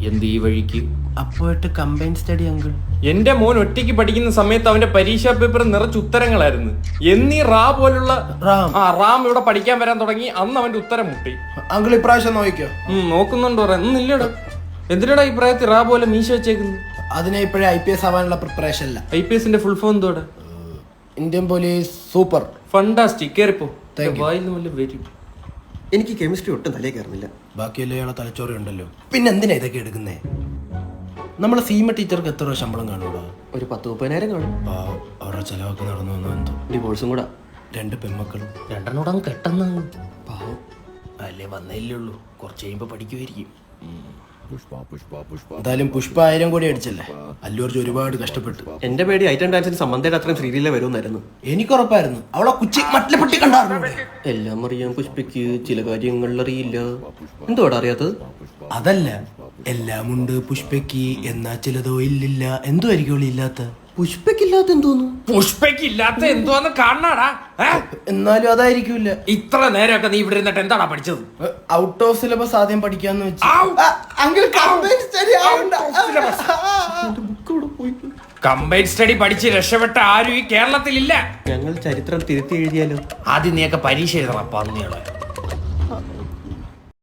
എന്ത് ഈ വഴിക്ക്? അപ്പോയിട്ട് കമ്പൈൻ സ്റ്റഡി അങ്കിൾ. എന്റെ മോൻ ഒറ്റയ്ക്ക് പഠിക്കുന്ന സമയത്ത് അവന്റെ പരീക്ഷാ പേപ്പർ നിറച്ച് ഉത്തരങ്ങളായിരുന്നു. എന്നീ റാ പോലുള്ള റാം ഇവിടെ പഠിക്കാൻ വരാൻ തുടങ്ങി അന്ന് അവന്റെ ഉത്തരം മുട്ടി. അങ്കിൾ ഇപ്രാവശ്യം നോക്കിയോ? നോക്കുന്നുണ്ടോ? ഇല്ലടാ. എന്തിനാടാ ഈ പ്രായത്തിൽ റാ പോലെ മീശ വെച്ചേക്കുന്നത്? അതിനെ ഇപ്പോഴേ IPS ആവാനുള്ള പ്രിപ്പറേഷൻ അല്ല. IPSന്റെ ഫുൾ ഫോം എന്തോടെ? Indian police super fantastic. കേറിപ്പോ. വരും. എനിക്ക് കെമിസ്ട്രി ഒട്ടും തലേ കയറുന്നില്ല. ബാക്കിയെല്ലാം തലച്ചോറി ഉണ്ടല്ലോ. പിന്നെ എന്തിനാ ഇതൊക്കെ എടുക്കുന്നേ? നമ്മളെ സീമ ടീച്ചർക്ക് എത്ര രൂപ ശമ്പളം കാണൂടാ? ഒരു 10-30,000 കാണും. അവരുടെ ചെലവൊക്കെ നടന്നു വന്നു എന്തോ. ഡിവോഴ്സും കൂടെ. 2 പെൺമക്കളും. 2 കെട്ടെന്ന് പാവം അല്ലേ, വന്നല്ലേ ഉള്ളൂ. കുറച്ച് കഴിയുമ്പോ പഠിക്കുമായിരിക്കും. എന്തായാലും പുഷ്പ 1000 കോടി അടിച്ചല്ലേ. അല്ലു അർജുൻ ഒരുപാട് കഷ്ടപ്പെട്ടു. എന്റെ പേടി ഐറ്റം ഡാൻസിന് സംബന്ധയുടെ അത്രയും സീരിയലേ വരുമെന്നായിരുന്നു. എനിക്കുറപ്പായിരുന്നു. അവളെ കുച്ചി മട്ടിലെ പെട്ടി കണ്ടായിരുന്നു. എല്ലാം അറിയാം പുഷ്പയ്ക്ക്, ചില കാര്യങ്ങൾ അറിയില്ല. എന്തുവാടാ അറിയാത്തത്? അതല്ല, എല്ലാമുണ്ട് പുഷ്പയ്ക്ക്, എന്നാ ചിലതോ ഇല്ലില്ല. എന്തോ ആയിരിക്കും ഇല്ലാത്ത? പുഷ്പയ്ക്കില്ലാത്ത എന്തോന്നു? പുഷ്പയ്ക്കില്ലാത്ത എന്തോന്ന് കാണാടാ. എന്നാലും അതായിരിക്കൂല. ഇത്ര നേരമൊക്കെ നീ ഇവിടെ ഇരുന്നിട്ട് എന്താടാ പഠിച്ചത്? ഔട്ട് ഓഫ് സിലബസ് ആദ്യം പഠിക്കാന്ന് വെച്ചു. കമ്പൈൻ സ്റ്റഡി പഠിച്ച് രക്ഷപ്പെട്ട ആരും ഈ കേരളത്തിലില്ല. ഞങ്ങൾ ചരിത്രം തിരുത്തി എഴുതിയാലോ? ആദ്യം നീയൊക്കെ പരീക്ഷ എഴുതണം പന്നികളെ.